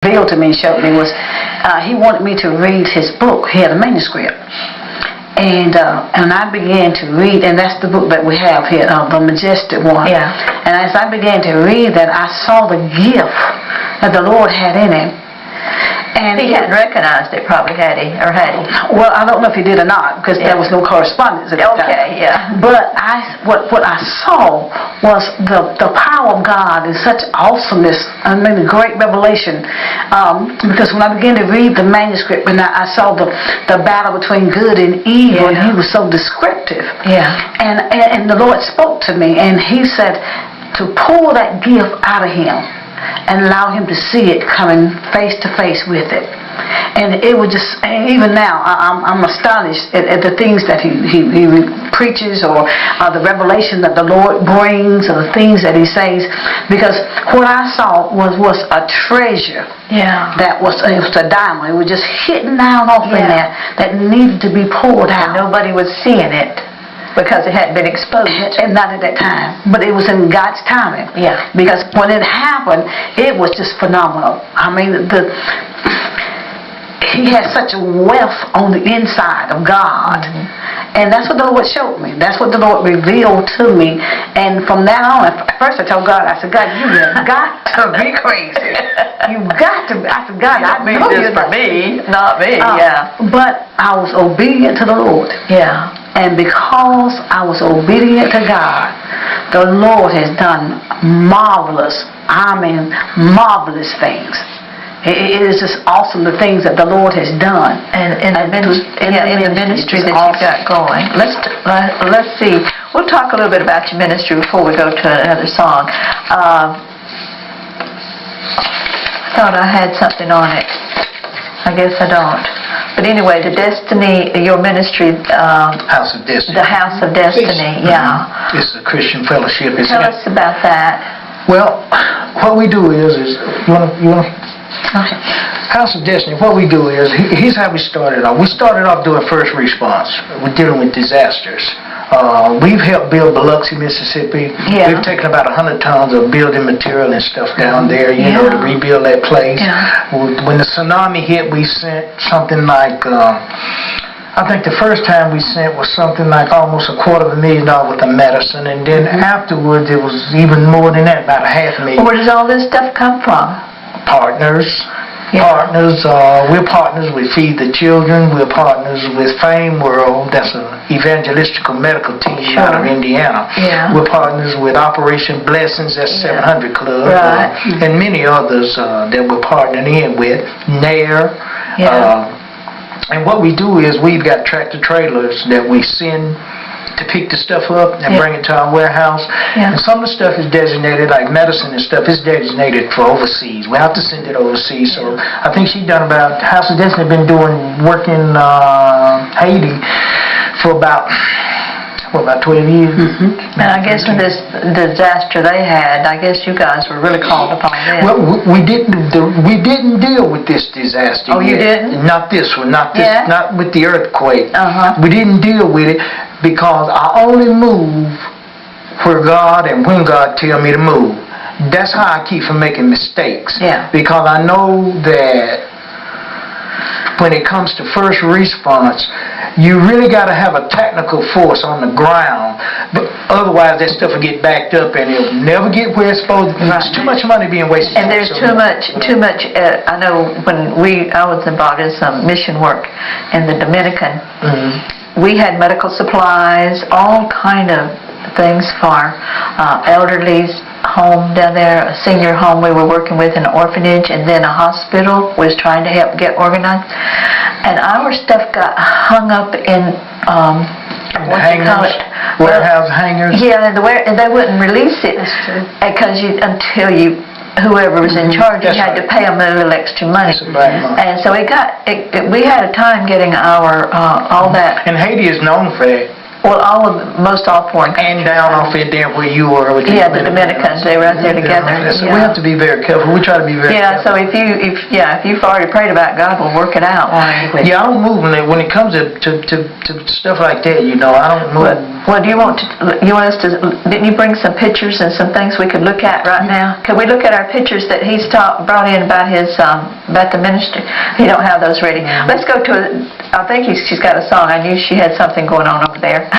revealed to me and showed me was he wanted me to read his book. He had a manuscript. And I began to read, and that's the book that we have here, the Majestic one. Yeah. And as I began to read that, I saw the gift that the Lord had in him. And He hadn't recognized it, probably, had he? Or had he? Well, I don't know if he did or not, because there was no correspondence at that time. Okay, yeah. But what I saw was the power of God and such awesomeness, I mean, a great revelation. Because when I began to read the manuscript, and I saw the battle between good and evil, and he was so descriptive. Yeah. And the Lord spoke to me, and he said to pull that gift out of him and allow him to see it coming face to face with it. And it was just, even now, I'm astonished at the things that he preaches, or the revelation that the Lord brings, or the things that he says. Because what I saw was a treasure. Yeah. It was a diamond. It was just hidden down off in there that needed to be pulled out. And nobody was seeing it because it hadn't been exposed. And not at that time. But it was in God's timing. Yeah. Because when it happened, it was just phenomenal. I mean, he has such a wealth on the inside of God. And that's what the Lord showed me. That's what the Lord revealed to me. And from that on, at first I told God, I said, God, you have got to be crazy. You've got to be. I said, God, I know you're for me, not me. Yeah. But I was obedient to the Lord. Yeah. And because I was obedient to God, the Lord has done marvelous, marvelous things. It is just awesome, the things that the Lord has done. And in the ministry that you've got going. Let's see. We'll talk a little bit about your ministry before we go to another song. I thought I had something on it. I guess I don't. But anyway, the Destiny, your ministry, House of Destiny. The House of Destiny, yeah. It's a Christian fellowship. Tell us about that. Well, what we do is you want to? Okay. House of Destiny, what we do is, here's how we started off. We started off doing first response. We're dealing with disasters. We've helped build Biloxi, Mississippi. Yeah. We've taken about 100 tons of building material and stuff down there, you know, to rebuild that place. Yeah. When the tsunami hit, we sent something like, I think the first time we sent was something like almost $250,000 worth of medicine, and then afterwards it was even more than that, about $500,000. Where does all this stuff come from? Partners. Yeah. Partners. We're partners with Feed the Children. We're partners with Fame World. That's an evangelistical medical team out of Indiana. Yeah. We're partners with Operation Blessings. That's 700 Club. Right. And many others that we're partnering in with. NAIR. Yeah. And what we do is we've got tractor trailers that we send to pick the stuff up and bring it to our warehouse. Yeah. And some of the stuff is designated, like medicine and stuff, is designated for overseas. We have to send it overseas. So I think she's done about, House of Destiny been doing work in Haiti for about 12 years. And I guess in this disaster they had, I guess you guys were really called upon then. Well, we didn't deal with this disaster. Oh, you yet. didn't? Not this one. Not this. Yeah. Not with the earthquake. Uh-huh. We didn't deal with it because I only move where God and when God tell me to move. That's how I keep from making mistakes. Yeah. Because I know that when it comes to first response, you really got to have a technical force on the ground. But otherwise, that stuff will get backed up and it'll never get where it's supposed to be. There's too much money being wasted. And there's too much. I know when I was involved in some mission work in the Dominican, we had medical supplies, all kind of things for elderly's home down there, a senior home we were working with, an orphanage, and then a hospital was trying to help get organized. And our stuff got hung up in hangars, warehouse hangars. Yeah, and they wouldn't release it because until whoever was in charge, you had to pay them a little extra money. And so we had a time getting our all that. And Haiti is known for that. Well, most all foreign And down off it there where you were. With Yeah, the Dominicans, they were out there together. So Yeah. we have to be very careful. We try to be very Yeah, careful. so if you've already prayed about it, God will work it out. Yeah, I don't move when it comes to stuff like that, you know, I don't move. Well, do you want us to, didn't you bring some pictures and some things we could look at right now? Could we look at our pictures that he's brought in about about the ministry? You don't have those ready. Let's go to, I think she's got a song. I knew she had something going on over there.